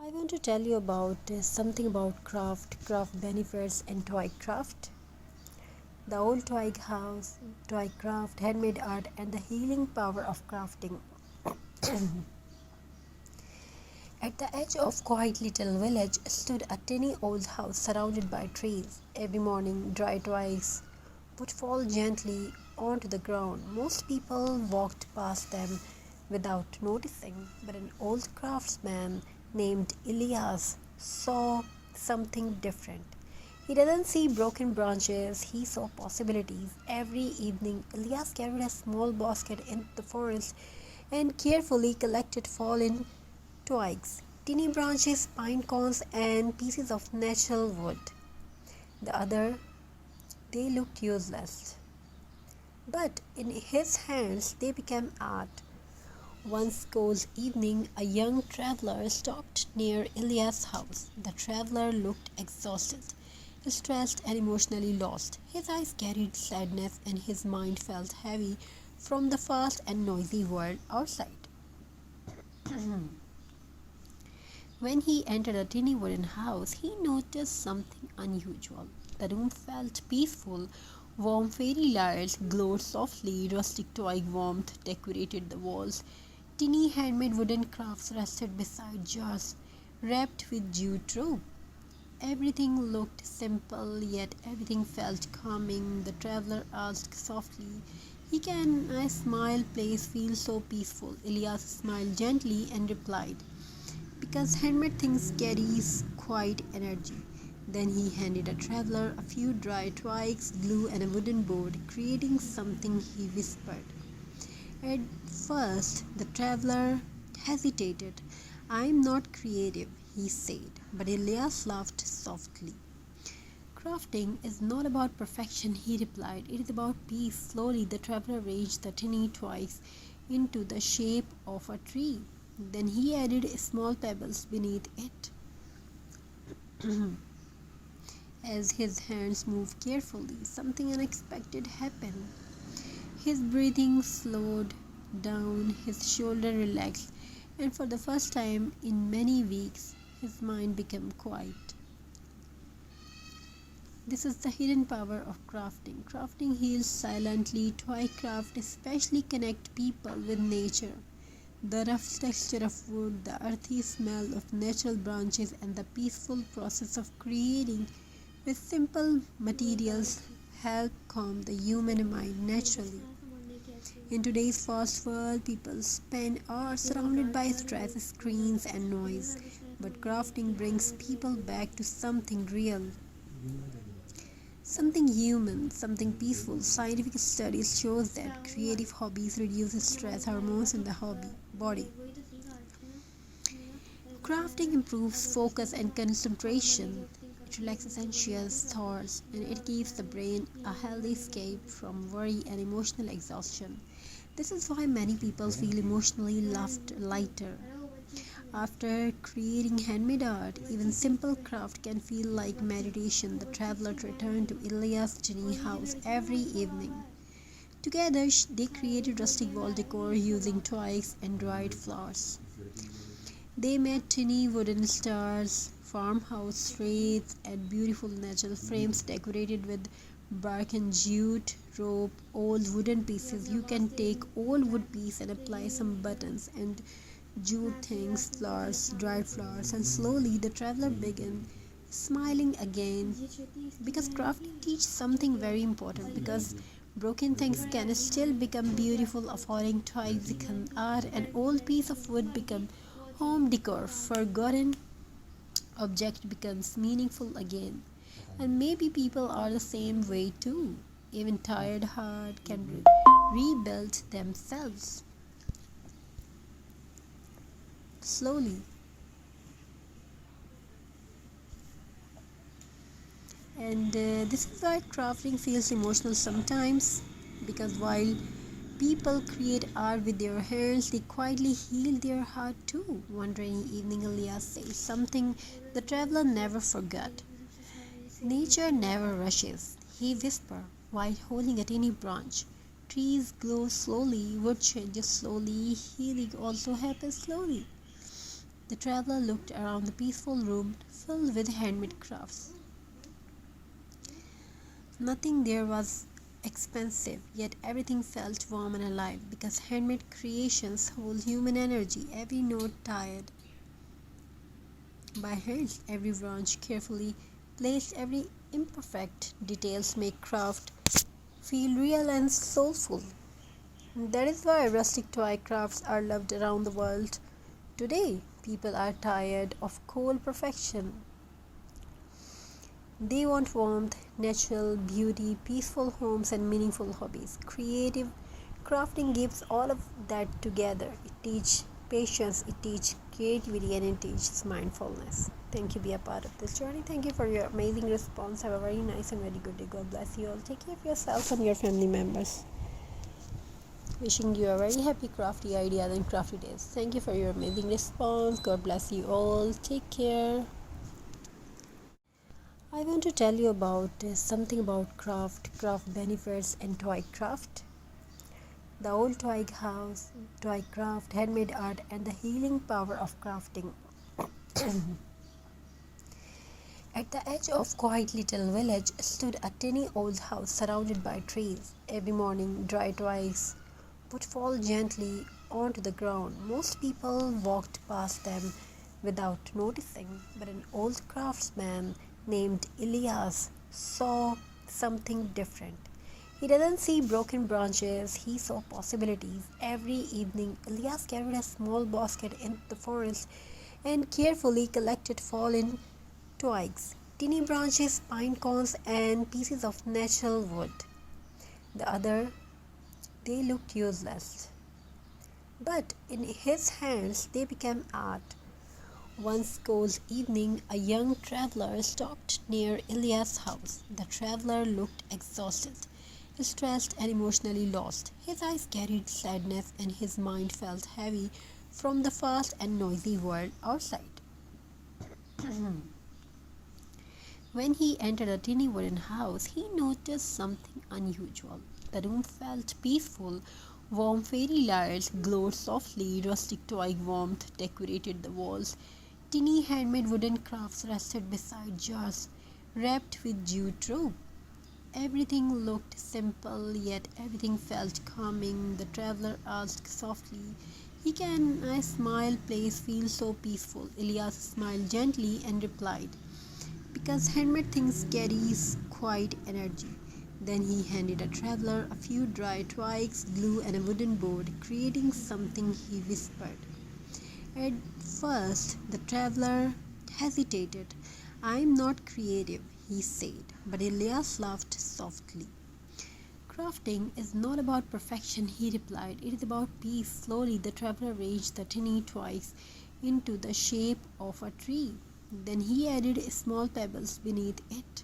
I want to tell you about something about craft benefits, and toy craft. The old Twig house, toy craft, handmade art, and the healing power of crafting. At the edge of quiet little village stood a tiny old house surrounded by trees. Every morning, dry twigs would fall gently onto the ground. Most people walked past them without noticing, but an old craftsman named Elias saw something different. He doesn't see broken branches, he saw possibilities. Every evening, Elias carried a small basket into the forest and carefully collected fallen twigs, tiny branches, pine cones, and pieces of natural wood. The other, they looked useless, but in his hands they became art. One cold evening, a young traveler stopped near Elias' house. The traveler looked exhausted, stressed, and emotionally lost. His eyes carried sadness, and his mind felt heavy from the fast and noisy world outside. When he entered a tiny wooden house, he noticed something unusual. The room felt peaceful. Warm fairy lights glowed softly, rustic twig warmth decorated the walls. Tiny handmade wooden crafts rested beside jars wrapped with jute rope. Everything looked simple, yet everything felt calming. The traveler asked softly, "He can a smile place feel so peaceful?" Elias smiled gently and replied, "Because handmade things carries quiet energy." Then he handed a traveler a few dry twigs, glue, and a wooden board, creating something. He whispered. At first, the traveler hesitated. "I am not creative," he said, but Elias laughed softly. "Crafting is not about perfection," he replied. "It is about peace." Slowly, the traveler arranged the tiny twigs into the shape of a tree. Then he added small pebbles beneath it. As his hands moved carefully, something unexpected happened. His breathing slowed down, his shoulder relaxed, and for the first time in many weeks, his mind became quiet. This is the hidden power of crafting. Crafting heals silently. Toy craft especially connect people with nature. The rough texture of wood, the earthy smell of natural branches, and the peaceful process of creating with simple materials help calm the human mind naturally. In today's fast world, people spend hours surrounded by stress, screens, and noise. But crafting brings people back to something real, something human, something peaceful. Scientific studies shows that creative hobbies reduce stress hormones in the hobby body. Crafting improves focus and concentration. It relaxes anxious thoughts and it gives the brain a healthy escape from worry and emotional exhaustion. This is why many people feel emotionally lighter. After creating handmade art, even simple craft can feel like meditation. The traveler returned to Ilia's tiny house every evening. Together, they created rustic wall decor using twigs and dried flowers. They made tiny wooden stars, farmhouse wreaths, and beautiful natural frames decorated with bark and jute, rope, old wooden pieces. You can take old wood piece and apply some buttons and jute things, flowers, dried flowers, and slowly the traveler began smiling again because crafting teaches something very important because broken things can still become beautiful. A falling twig become art, an old piece of wood become home decor, forgotten object becomes meaningful again. And maybe people are the same way too. Even tired heart can rebuild themselves slowly. And this is why crafting feels emotional sometimes because while people create art with their hands, they quietly heal their heart too. One rainy evening, Elias says something the traveler never forgot. "Nature never rushes," he whispered while holding a tiny branch. "Trees glow slowly, wood changes slowly, healing also happens slowly." The traveler looked around the peaceful room filled with handmade crafts. Nothing there was expensive, yet everything felt warm and alive because handmade creations hold human energy. Every note tied by hands, every branch carefully placed, every imperfect details make craft feel real and soulful. That is why rustic toy crafts are loved around the world. Today, people are tired of cold perfection. They want warmth, natural beauty, peaceful homes, and meaningful hobbies. Creative crafting gives all of that together. It teaches patience, it teaches creativity, and it teaches mindfulness. Thank you, be a part of this journey. Thank you for your amazing response. Have a very nice and very good day. God bless you all. Take care of yourself and your family members. Wishing you a very happy crafty ideas and crafty days. Thank you for your amazing response. God bless you all. Take care. I want to tell you about something about craft benefits, and toy craft. The old Twig house, toy craft, handmade art, and the healing power of crafting. At the edge of quiet little village stood a tiny old house surrounded by trees. Every morning, dry twigs would fall gently onto the ground. Most people walked past them without noticing, but an old craftsman named Elias saw something different. He didn't see broken branches, he saw possibilities. Every evening, Elias carried a small basket into the forest and carefully collected fallen twigs, tiny branches, pine cones, and pieces of natural wood. The other, they looked useless, but in his hands they became art. One cold evening, a young traveler stopped near Elias' house. The traveler looked exhausted, stressed, and emotionally lost. His eyes carried sadness, and his mind felt heavy from the fast and noisy world outside. When he entered a tiny wooden house, he noticed something unusual. The room felt peaceful. Warm fairy lights glowed softly, rustic toy warmth decorated the walls. Tiny handmade wooden crafts rested beside jars wrapped with jute rope. Everything looked simple, yet everything felt calming. The traveler asked softly, "Can a smile place feel so peaceful?" Elias smiled gently and replied, "Because handmade things carries quiet energy." Then he handed a traveler a few dry twigs, glue, and a wooden board, creating something. He whispered. At first, the traveler hesitated. "I am not creative," he said, but Elias laughed softly. "Crafting is not about perfection," he replied. "It is about peace." Slowly, the traveler arranged the tiny twigs into the shape of a tree. Then he added small pebbles beneath it.